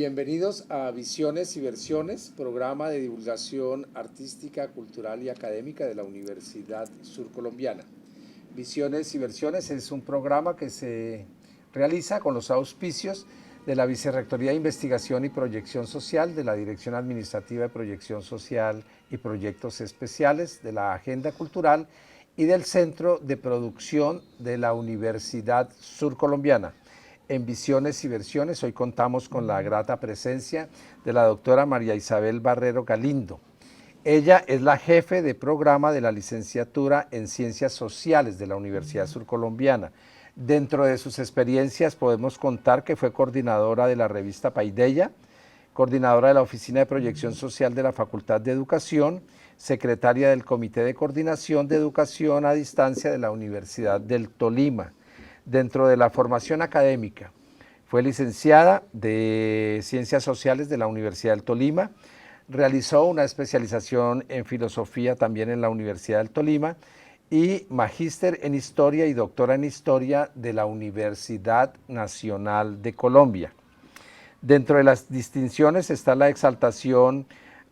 Bienvenidos a Visiones y Versiones, programa de divulgación artística, cultural y académica de la Universidad Surcolombiana. Visiones y Versiones es un programa que se realiza con los auspicios de la Vicerrectoría de Investigación y Proyección Social, de la Dirección Administrativa de Proyección Social y Proyectos Especiales, de la Agenda Cultural y del Centro de Producción de la Universidad Surcolombiana. En Visiones y Versiones hoy contamos con la grata presencia de la doctora María Isabel Barrero Galindo. Ella es la jefe de programa de la licenciatura en Ciencias Sociales de la Universidad Surcolombiana. Dentro de sus experiencias podemos contar que fue coordinadora de la revista Paideia, coordinadora de la Oficina de Proyección Social de la Facultad de Educación, secretaria del Comité de Coordinación de Educación a Distancia de la Universidad del Tolima. Dentro de la formación académica, fue licenciada de Ciencias Sociales de la Universidad del Tolima, realizó una especialización en Filosofía también en la Universidad del Tolima y magíster en Historia y doctora en Historia de la Universidad Nacional de Colombia. Dentro de las distinciones está la exaltación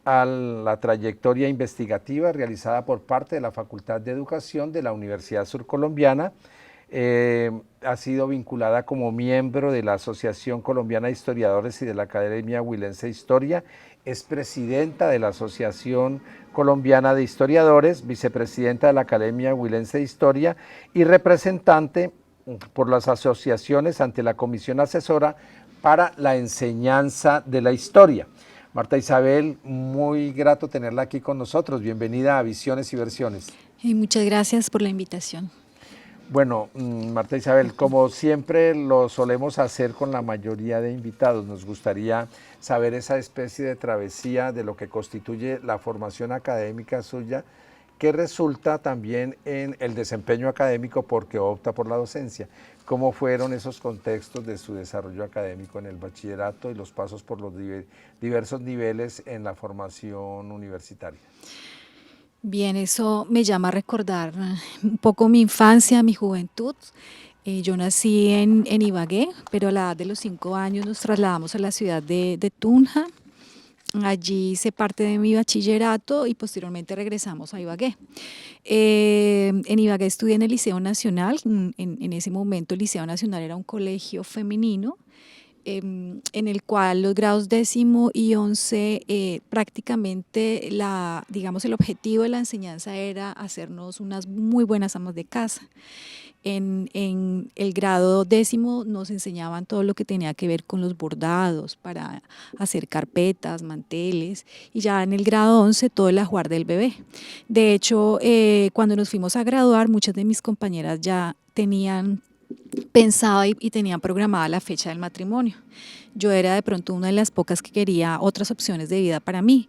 a la trayectoria investigativa realizada por parte de la Facultad de Educación de la Universidad Surcolombiana. Ha sido vinculada como miembro de la Asociación Colombiana de Historiadores y de la Academia Huilense de Historia, es presidenta de la Asociación Colombiana de Historiadores, vicepresidenta de la Academia Huilense de Historia y representante por las asociaciones ante la Comisión Asesora para la Enseñanza de la Historia. Marta Isabel, muy grato tenerla aquí con nosotros. Bienvenida a Visiones y Versiones. Muchas gracias por la invitación. Bueno, Marta Isabel, como siempre lo solemos hacer con la mayoría de invitados, nos gustaría saber esa especie de travesía de lo que constituye la formación académica suya, que resulta también en el desempeño académico porque opta por la docencia. ¿Cómo fueron esos contextos de su desarrollo académico en el bachillerato y los pasos por los diversos niveles en la formación universitaria? Bien, eso me llama a recordar un poco mi infancia, mi juventud. Yo nací en Ibagué, pero a la edad de los 5 años nos trasladamos a la ciudad de Tunja. Allí hice parte de mi bachillerato y posteriormente regresamos a Ibagué. En Ibagué estudié en el Liceo Nacional. En ese momento el Liceo Nacional era un colegio femenino, en el cual los grados 10º y 11 prácticamente digamos, el objetivo de la enseñanza era hacernos unas muy buenas amas de casa. En el grado 10º nos enseñaban todo lo que tenía que ver con los bordados para hacer carpetas, manteles, y ya en el grado 11 todo el ajuar del bebé. De hecho, cuando nos fuimos a graduar, muchas de mis compañeras ya tenían pensado y tenían programada la fecha del matrimonio. Yo era de pronto una de las pocas que quería otras opciones de vida para mí.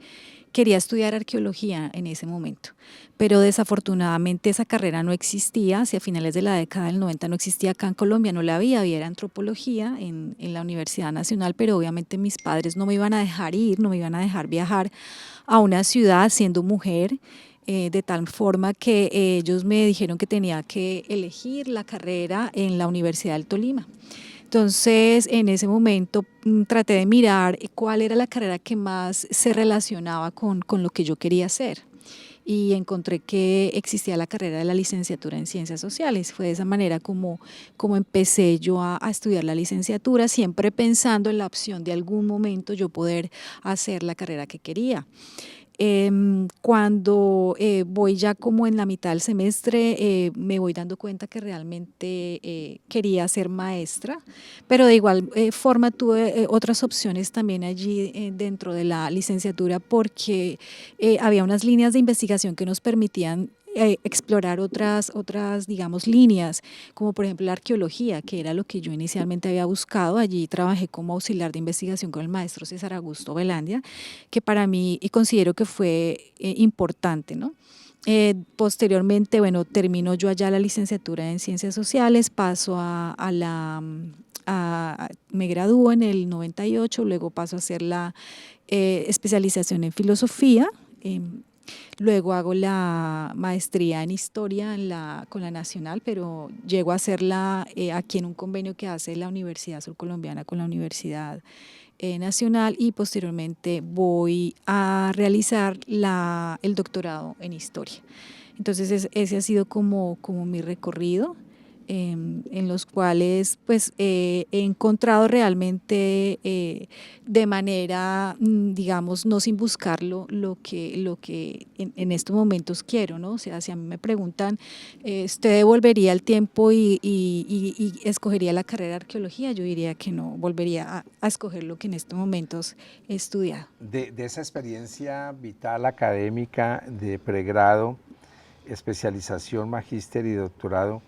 Quería estudiar arqueología en ese momento, pero desafortunadamente esa carrera no existía. Hacia finales de la década del 90 no existía acá en Colombia, no la había antropología en la Universidad Nacional, pero obviamente mis padres no me iban a dejar ir, no me iban a dejar viajar a una ciudad siendo mujer, de tal forma que ellos me dijeron que tenía que elegir la carrera en la Universidad del Tolima. Entonces, en ese momento traté de mirar cuál era la carrera que más se relacionaba con lo que yo quería hacer, y encontré que existía la carrera de la licenciatura en Ciencias Sociales. Fue de esa manera como empecé yo a estudiar la licenciatura, siempre pensando en la opción de algún momento yo poder hacer la carrera que quería. Cuando voy ya como en la mitad del semestre, me voy dando cuenta que realmente quería ser maestra, pero de igual forma tuve otras opciones también allí dentro de la licenciatura, porque había unas líneas de investigación que nos permitían explorar otras, digamos, líneas, como por ejemplo la arqueología, que era lo que yo inicialmente había buscado. Allí trabajé como auxiliar de investigación con el maestro César Augusto Velandia, que para mí y considero que fue importante, ¿no? Posteriormente, bueno, termino yo allá la licenciatura en Ciencias Sociales, paso me gradúo en el 98, luego paso a hacer la especialización en Filosofía. Luego hago la maestría en historia con la Nacional, pero llego a hacerla aquí en un convenio que hace la Universidad Surcolombiana con la Universidad Nacional, y posteriormente voy a realizar el doctorado en historia. Entonces ese ha sido como mi recorrido, en los cuales pues he encontrado realmente de manera, digamos, no sin buscarlo, lo que en estos momentos quiero, ¿no? O sea, si a mí me preguntan, ¿usted devolvería el tiempo y escogería la carrera de arqueología? Yo diría que no, volvería a escoger lo que en estos momentos he estudiado. De esa experiencia vital académica de pregrado, especialización, magíster y doctorado,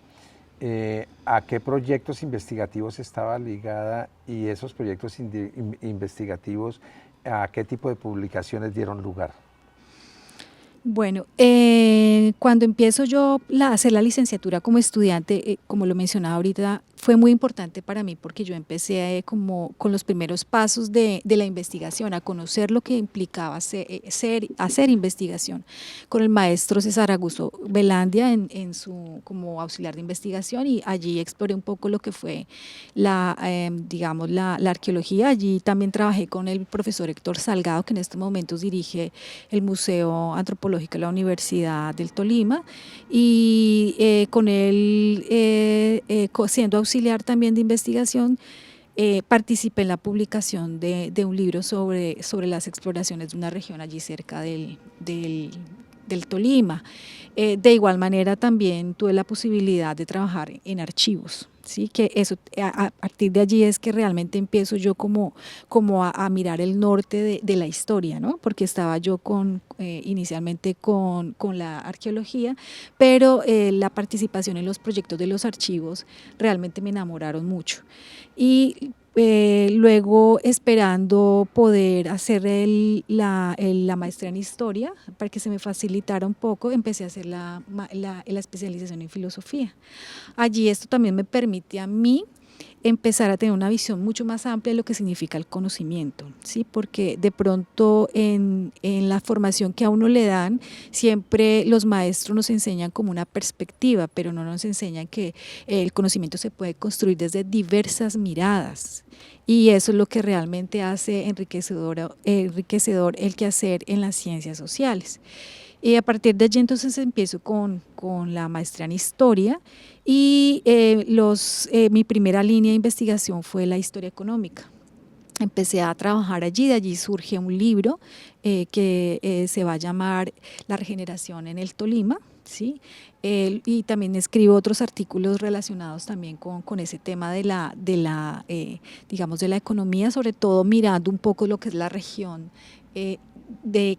¿a qué proyectos investigativos estaba ligada y esos proyectos investigativos a qué tipo de publicaciones dieron lugar? Bueno, cuando empiezo yo a hacer la licenciatura como estudiante, como lo mencionaba ahorita, fue muy importante para mí porque yo empecé como con los primeros pasos de la investigación, a conocer lo que implicaba hacer investigación, con el maestro César Augusto Velandia como auxiliar de investigación, y allí exploré un poco lo que fue digamos, la arqueología. Allí también trabajé con el profesor Héctor Salgado, que en estos momentos dirige el Museo Antropológico de la Universidad del Tolima, y con él, siendo auxiliar también de investigación, participé en la publicación de un libro sobre las exploraciones de una región allí cerca del Tolima. De igual manera también tuve la posibilidad de trabajar en archivos. Sí, que eso, a partir de allí es que realmente empiezo yo como a mirar el norte de la historia, ¿no? Porque estaba yo inicialmente con la arqueología, pero la participación en los proyectos de los archivos realmente me enamoraron mucho. Y luego, esperando poder hacer la maestría en historia, para que se me facilitara un poco, empecé a hacer la especialización en filosofía. Allí esto también me permite a mí empezar a tener una visión mucho más amplia de lo que significa el conocimiento, ¿sí? Porque de pronto en la formación que a uno le dan, siempre los maestros nos enseñan como una perspectiva, pero no nos enseñan que el conocimiento se puede construir desde diversas miradas. Y eso es lo que realmente hace enriquecedor el quehacer en las ciencias sociales. Y a partir de allí entonces empiezo con la maestría en historia, y mi primera línea de investigación fue la historia económica. Empecé a trabajar allí, de allí surge un libro que se va a llamar La regeneración en el Tolima, ¿sí? Y también escribo otros artículos relacionados también con ese tema digamos, de la economía, sobre todo mirando un poco lo que es la región que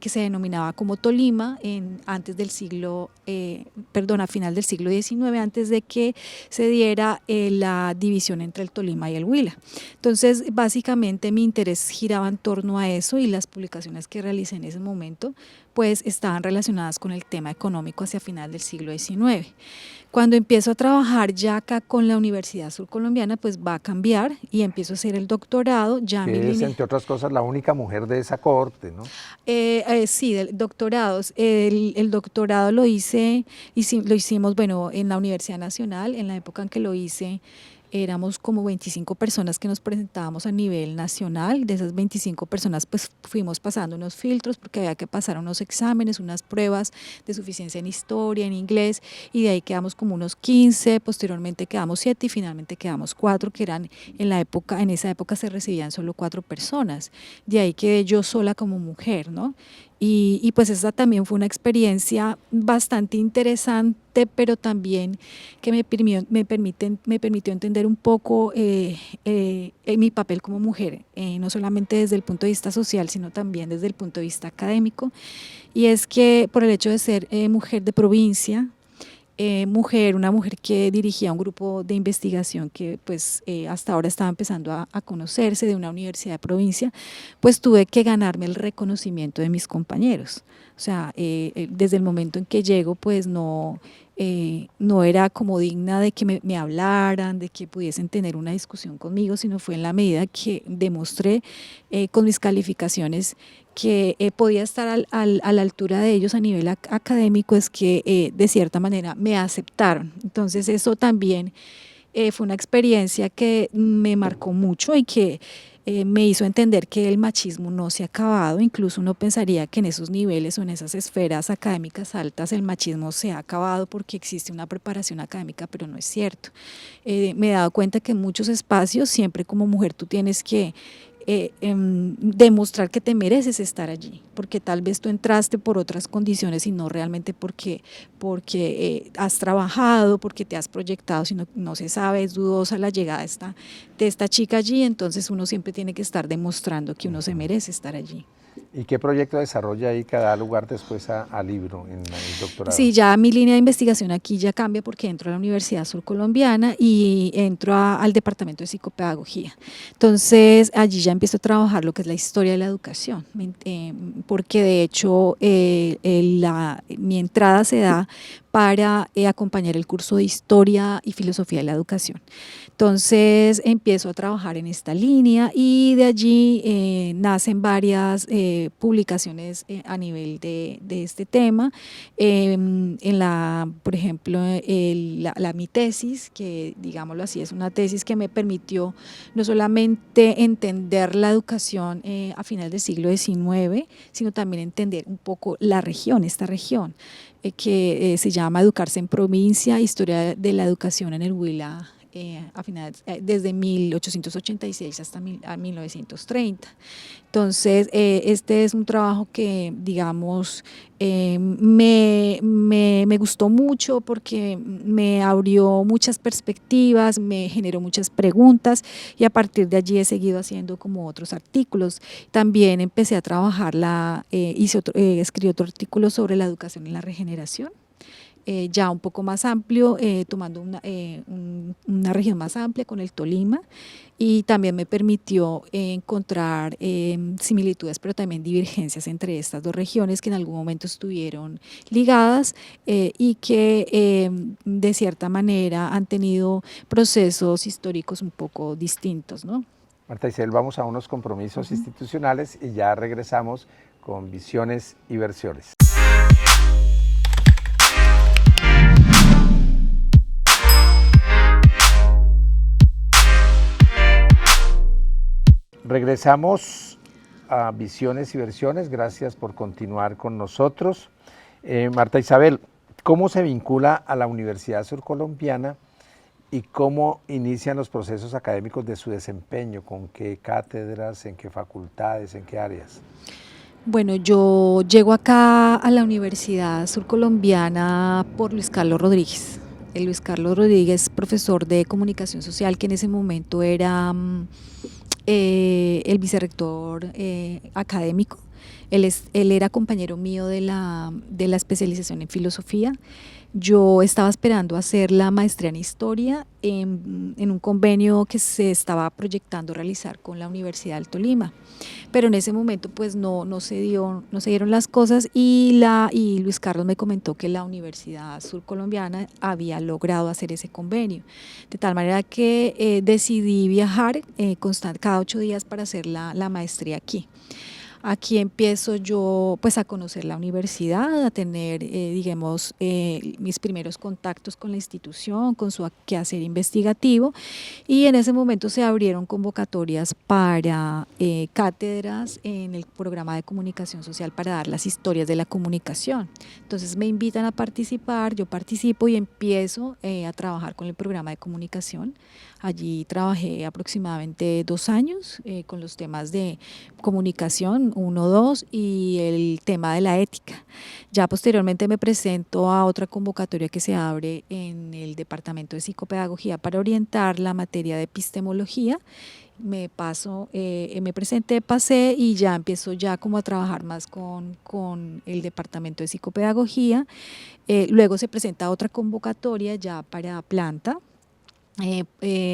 se denominaba como Tolima a final del siglo XIX, antes de que se diera la división entre el Tolima y el Huila. Entonces, básicamente mi interés giraba en torno a eso, y las publicaciones que realicé en ese momento pues estaban relacionadas con el tema económico hacia final del siglo XIX. Cuando empiezo a trabajar ya acá con la Universidad Surcolombiana, pues va a cambiar y empiezo a hacer el doctorado. Que es, entre otras cosas, la única mujer de esa cohorte, ¿no? Sí, doctorados. El doctorado lo hicimos, bueno, en la Universidad Nacional. En la época en que lo hice, éramos como 25 personas que nos presentábamos a nivel nacional. De esas 25 personas pues fuimos pasando unos filtros, porque había que pasar unos exámenes, unas pruebas de suficiencia en historia, en inglés, y de ahí quedamos como unos 15, posteriormente quedamos 7 y finalmente quedamos 4, que eran en esa época se recibían solo 4 personas. De ahí quedé yo sola como mujer, ¿no? Y pues esa también fue una experiencia bastante interesante, pero también que me permitió entender un poco mi papel como mujer, no solamente desde el punto de vista social, sino también desde el punto de vista académico. Y es que por el hecho de ser mujer de provincia, una mujer que dirigía un grupo de investigación que pues hasta ahora estaba empezando a conocerse, de una universidad de provincia, pues tuve que ganarme el reconocimiento de mis compañeros. O sea, desde el momento en que llego, pues no, no era como digna de que me hablaran, de que pudiesen tener una discusión conmigo, sino fue en la medida que demostré con mis calificaciones que podía estar a la altura de ellos a nivel académico, es que de cierta manera me aceptaron. Entonces eso también fue una experiencia que me marcó mucho y que me hizo entender que el machismo no se ha acabado. Incluso uno pensaría que en esos niveles o en esas esferas académicas altas el machismo se ha acabado porque existe una preparación académica, pero no es cierto. Me he dado cuenta que en muchos espacios siempre como mujer tú tienes que demostrar que te mereces estar allí, porque tal vez tú entraste por otras condiciones y no realmente porque has trabajado, porque te has proyectado, sino no se sabe, es dudosa la llegada de esta chica allí, entonces uno siempre tiene que estar demostrando que uno se merece estar allí. ¿Y qué proyecto desarrolla ahí que da lugar después a libro en el doctorado? Sí, ya mi línea de investigación aquí ya cambia porque entro a la Universidad Surcolombiana y entro al Departamento de Psicopedagogía. Entonces, allí ya empiezo a trabajar lo que es la historia de la educación, porque de hecho mi entrada se da para acompañar el curso de Historia y Filosofía de la Educación. Entonces empiezo a trabajar en esta línea y de allí nacen varias publicaciones a nivel de este tema. Por ejemplo, mi tesis, que digámoslo así, es una tesis que me permitió no solamente entender la educación a finales del siglo XIX, sino también entender un poco esta región, que se llama Educarse en Provincia, Historia de la Educación en el Huila, desde 1886 hasta 1930. Entonces, este es un trabajo que, digamos, me gustó mucho porque me abrió muchas perspectivas, me generó muchas preguntas y a partir de allí he seguido haciendo como otros artículos. También empecé a trabajar, escribí otro artículo sobre la educación en la regeneración. Ya un poco más amplio, tomando una región más amplia con el Tolima, y también me permitió encontrar similitudes, pero también divergencias entre estas dos regiones que en algún momento estuvieron ligadas y que de cierta manera han tenido procesos históricos un poco distintos, ¿no? Marta Isabel, vamos a unos compromisos institucionales y ya regresamos con Visiones y Versiones. Regresamos a Visiones y Versiones, gracias por continuar con nosotros. Marta Isabel, ¿cómo se vincula a la Universidad Surcolombiana y cómo inician los procesos académicos de su desempeño? ¿Con qué cátedras, en qué facultades, en qué áreas? Bueno, yo llego acá a la Universidad Surcolombiana por Luis Carlos Rodríguez. Luis Carlos Rodríguez, profesor de comunicación social, que en ese momento era el vicerrector académico. Él era compañero mío de la especialización en filosofía. Yo estaba esperando hacer la maestría en historia en un convenio que se estaba proyectando realizar con la Universidad del Tolima, pero en ese momento pues no se dieron las cosas y Luis Carlos me comentó que la Universidad Surcolombiana había logrado hacer ese convenio, de tal manera que decidí viajar cada 8 días para hacer la maestría aquí. Aquí empiezo yo pues a conocer la universidad, a tener digamos mis primeros contactos con la institución, con su quehacer investigativo, y en ese momento se abrieron convocatorias para cátedras en el programa de comunicación social para dar las historias de la comunicación. Entonces me invitan a participar, yo participo y empiezo a trabajar con el programa de comunicación. Allí trabajé aproximadamente 2 años con los temas de comunicación 1, 2 y el tema de la ética. Ya posteriormente me presento a otra convocatoria que se abre en el Departamento de Psicopedagogía para orientar la materia de epistemología. Me presenté, pasé y ya empiezo ya como a trabajar más con el Departamento de Psicopedagogía. Luego se presenta otra convocatoria ya para planta.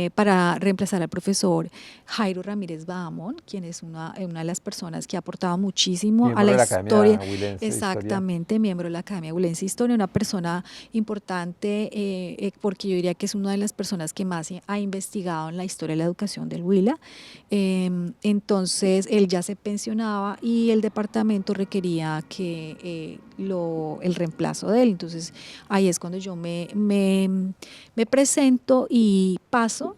para reemplazar al profesor Jairo Ramírez Bahamón, quien es una de las personas que ha aportado muchísimo a Miembro la de la historia, Academia Huilense de Historia. exactamente, miembro de la Academia Huilense de Historia, una persona importante porque yo diría que es una de las personas que más ha investigado en la historia de la educación del Huila. Entonces él ya se pensionaba y el departamento requería que el reemplazo de él. Entonces ahí es cuando yo me presento y paso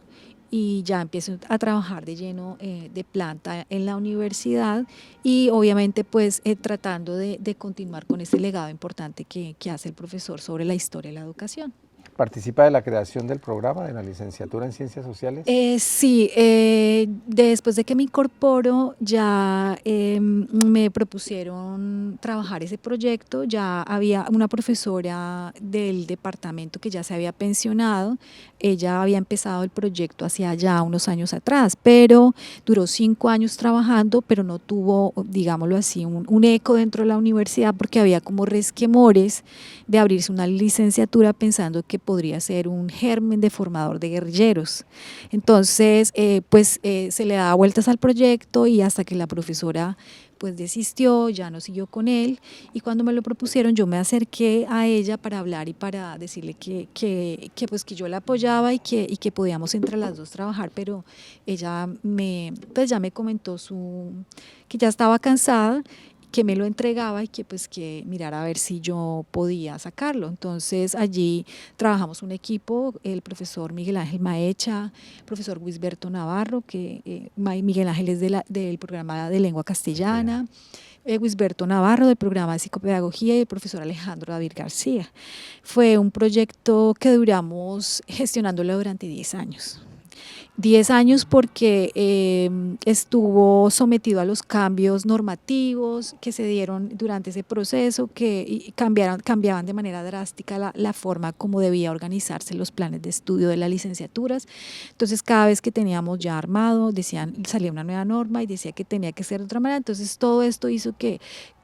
y ya empiezo a trabajar de lleno de planta en la universidad y obviamente pues tratando de continuar con ese legado importante que hace el profesor sobre la historia de la educación. ¿Participa de la creación del programa de la licenciatura en Ciencias Sociales? Sí, después de que me incorporo ya me propusieron trabajar ese proyecto, ya había una profesora del departamento que ya se había pensionado, ella había empezado el proyecto hacia ya unos años atrás, pero duró 5 años trabajando, pero no tuvo, digámoslo así, un eco dentro de la universidad porque había como resquemores de abrirse una licenciatura pensando que podría ser un germen de formador de guerrilleros. Entonces, se le daba vueltas al proyecto y hasta que la profesora pues desistió, ya no siguió con él y cuando me lo propusieron yo me acerqué a ella para hablar y para decirle pues que yo la apoyaba y que podíamos entre las dos trabajar, pero ella pues ya me comentó que ya estaba cansada, que me lo entregaba y que pues que mirara a ver si yo podía sacarlo. Entonces allí trabajamos un equipo, el profesor Miguel Ángel Maecha, el profesor Wisberto Navarro, que Miguel Ángel es del programa de lengua castellana, Wisberto Navarro del programa de psicopedagogía y el profesor Alejandro David García. Fue un proyecto que duramos gestionándolo durante 10 años. 10 años porque estuvo sometido a los cambios normativos que se dieron durante ese proceso, que cambiaban de manera drástica la forma como debía organizarse los planes de estudio de las licenciaturas. Entonces, cada vez que teníamos ya armado, salía una nueva norma y decía que tenía que ser de otra manera. Entonces, todo esto hizo que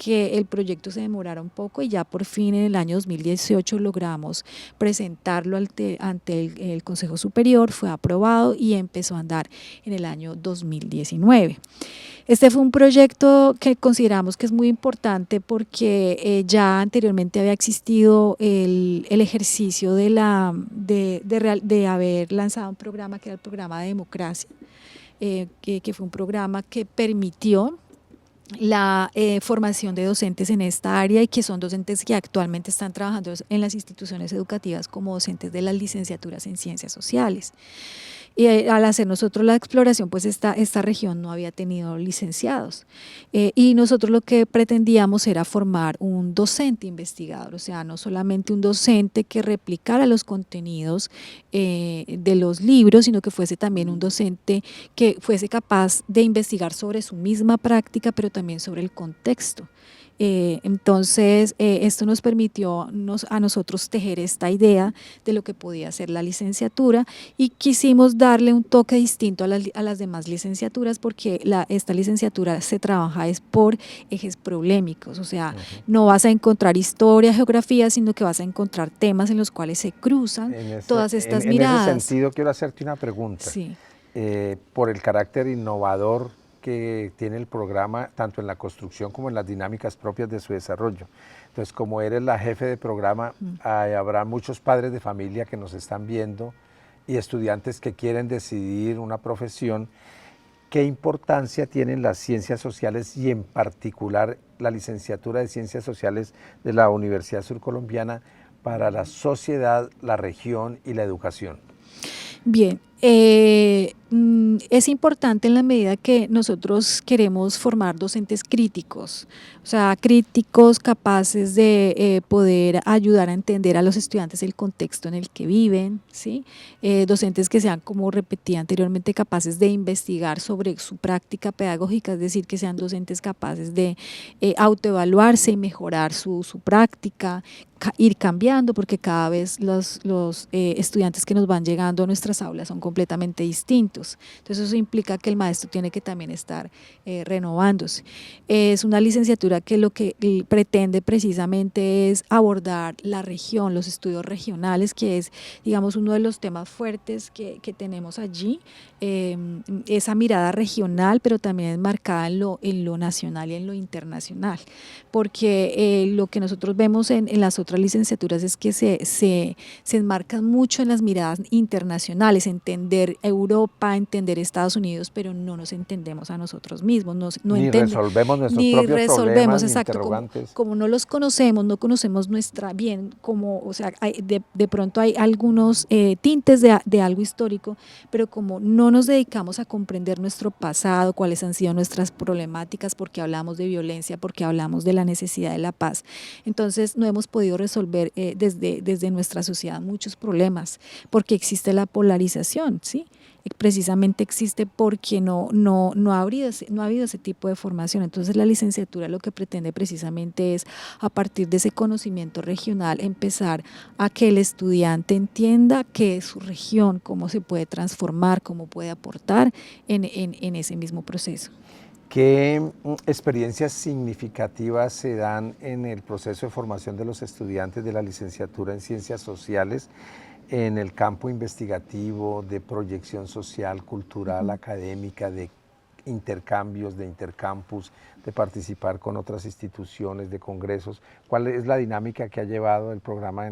el proyecto se demorara un poco y ya por fin en el año 2018 logramos presentarlo ante el Consejo Superior, fue aprobado y empezó a andar en el año 2019. Este fue un proyecto que consideramos que es muy importante porque ya anteriormente había existido el ejercicio de haber lanzado un programa que era el programa de democracia, que fue un programa que permitió la formación de docentes en esta área y que son docentes que actualmente están trabajando en las instituciones educativas como docentes de las licenciaturas en ciencias sociales. Y al hacer nosotros la exploración, pues esta región no había tenido licenciados. Y nosotros lo que pretendíamos era formar un docente investigador, o sea, no solamente un docente que replicara los contenidos de los libros, sino que fuese también un docente que fuese capaz de investigar sobre su misma práctica, pero también sobre el contexto. Entonces, esto nos permitió a nosotros tejer esta idea de lo que podía ser la licenciatura y quisimos darle un toque distinto a las demás licenciaturas porque esta licenciatura se trabaja es por ejes problemáticos, o sea, no vas a encontrar historia, geografía, sino que vas a encontrar temas en los cuales se cruzan todas estas miradas. En ese sentido, quiero hacerte una pregunta. Sí. Por el carácter innovador que tiene el programa, tanto en la construcción como en las dinámicas propias de su desarrollo. Entonces, como eres la jefe de programa, habrá muchos padres de familia que nos están viendo y estudiantes que quieren decidir una profesión. ¿Qué importancia tienen las ciencias sociales y en particular la licenciatura de Ciencias Sociales de la Universidad Surcolombiana para la sociedad, la región y la educación? Bien, es importante en la medida que nosotros queremos formar docentes críticos, o sea, críticos capaces de poder ayudar a entender a los estudiantes el contexto en el que viven, ¿sí? Docentes que sean, como repetí anteriormente, capaces de investigar sobre su práctica pedagógica, es decir, que sean docentes capaces de autoevaluarse y mejorar su práctica, ir cambiando, porque cada vez los estudiantes que nos van llegando a nuestras aulas son completamente distintos. Entonces eso implica que el maestro tiene que también estar renovándose. Es una licenciatura que lo que pretende precisamente es abordar la región, los estudios regionales, que es, digamos, uno de los temas fuertes que tenemos allí, esa mirada regional, pero también enmarcada en lo nacional y en lo internacional, porque lo que nosotros vemos en las otras licenciaturas es que se enmarcan mucho en las miradas internacionales, entender Europa, entender Estados Unidos, pero no nos entendemos a nosotros mismos, ni resolvemos nuestros propios problemas, ni interrogantes. Como no los conocemos, no conocemos nuestra bien, como, o sea, de pronto hay algunos tintes de algo histórico, pero como no nos dedicamos a comprender nuestro pasado, cuáles han sido nuestras problemáticas, porque hablamos de violencia, porque hablamos de la necesidad de la paz, entonces no hemos podido resolver desde nuestra sociedad muchos problemas, porque existe la polarización, ¿sí? Precisamente existe porque no ha habido ese tipo de formación. Entonces la licenciatura lo que pretende precisamente es, a partir de ese conocimiento regional, empezar a que el estudiante entienda qué es su región, cómo se puede transformar, cómo puede aportar en ese mismo proceso. ¿Qué experiencias significativas se dan en el proceso de formación de los estudiantes de la licenciatura en Ciencias Sociales en el campo investigativo, de proyección social, cultural, académica, de intercambios, de intercampus, de participar con otras instituciones, de congresos? ¿Cuál es la dinámica que ha llevado el programa,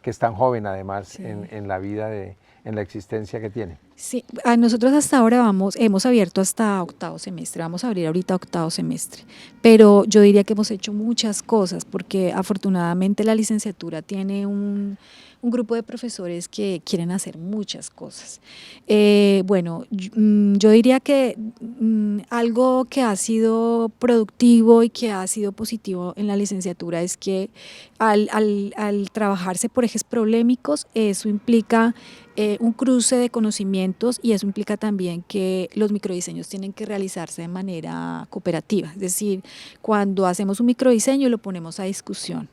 que es tan joven además, sí, en la vida, en la existencia que tiene? Sí, nosotros hasta ahora hemos abierto hasta octavo semestre, vamos a abrir ahorita octavo semestre, pero yo diría que hemos hecho muchas cosas, porque afortunadamente la licenciatura tiene un grupo de profesores que quieren hacer muchas cosas. Bueno, yo diría que algo que ha sido productivo y que ha sido positivo en la licenciatura es que al trabajarse por ejes problemáticos, eso implica un cruce de conocimientos, y eso implica también que los microdiseños tienen que realizarse de manera cooperativa, es decir, cuando hacemos un microdiseño lo ponemos a discusión,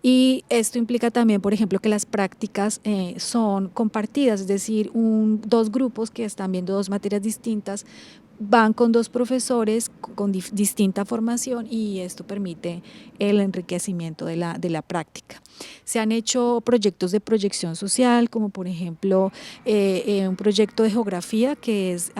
y esto implica también, por ejemplo, que las prácticas son compartidas, es decir, dos grupos que están viendo dos materias distintas van con dos profesores con distinta formación, y esto permite el enriquecimiento de la práctica. Se han hecho proyectos de proyección social, como por ejemplo un proyecto de geografía que es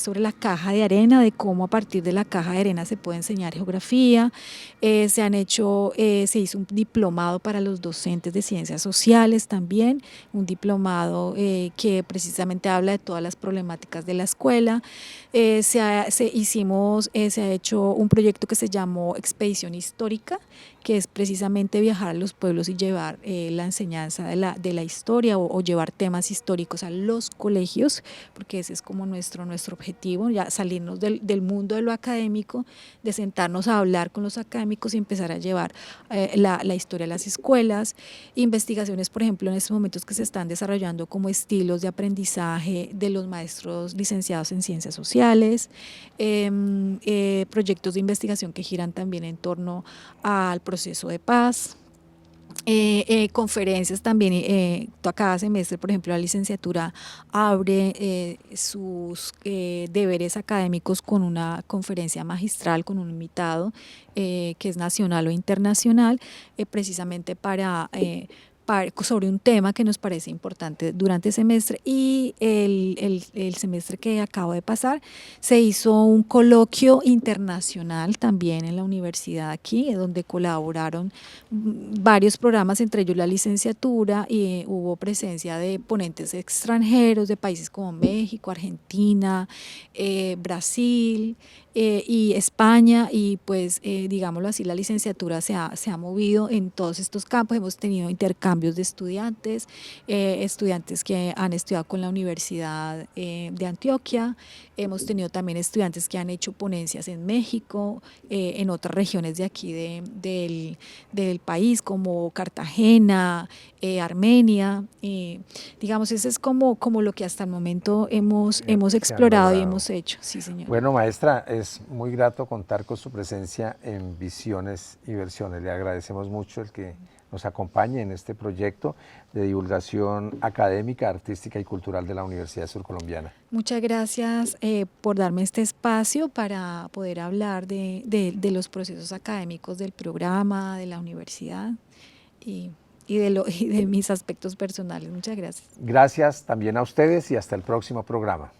sobre la caja de arena, de cómo a partir de la caja de arena se puede enseñar geografía. Se hizo un diplomado para los docentes de ciencias sociales también, un diplomado que precisamente habla de todas las problemáticas de la escuela. Se ha hecho un proyecto que se llamó Expedición Histórica, que es precisamente viajar a los pueblos y llevar la enseñanza de la historia, o llevar temas históricos a los colegios, porque ese es como nuestro objetivo, ya salirnos del mundo de lo académico, de sentarnos a hablar con los académicos y empezar a llevar la historia a las escuelas. Investigaciones, por ejemplo, en estos momentos que se están desarrollando como estilos de aprendizaje de los maestros licenciados en ciencias sociales, proyectos de investigación que giran también en torno al proceso de paz, conferencias también. Cada semestre, por ejemplo, la licenciatura abre sus deberes académicos con una conferencia magistral con un invitado que es nacional o internacional, precisamente sobre un tema que nos parece importante durante el semestre. Y el semestre que acabo de pasar se hizo un coloquio internacional también en la universidad aquí, donde colaboraron varios programas, entre ellos la licenciatura, y hubo presencia de ponentes extranjeros de países como México, Argentina, Brasil y España, y pues digámoslo así, la licenciatura se ha movido en todos estos campos. Hemos tenido intercambios de estudiantes que han estudiado con la Universidad de Antioquia, hemos tenido también estudiantes que han hecho ponencias en México, en otras regiones de aquí del país, como Cartagena, Armenia. Digamos, ese es como lo que hasta el momento hemos explorado y hemos hecho. Sí, señor. Bueno, maestra, es muy grato contar con su presencia en Visiones y Versiones. Le agradecemos mucho el que nos acompañe en este proyecto de divulgación académica, artística y cultural de la Universidad Surcolombiana. Muchas gracias por darme este espacio para poder hablar de los procesos académicos del programa, de la universidad y de mis aspectos personales. Muchas gracias. Gracias también a ustedes y hasta el próximo programa.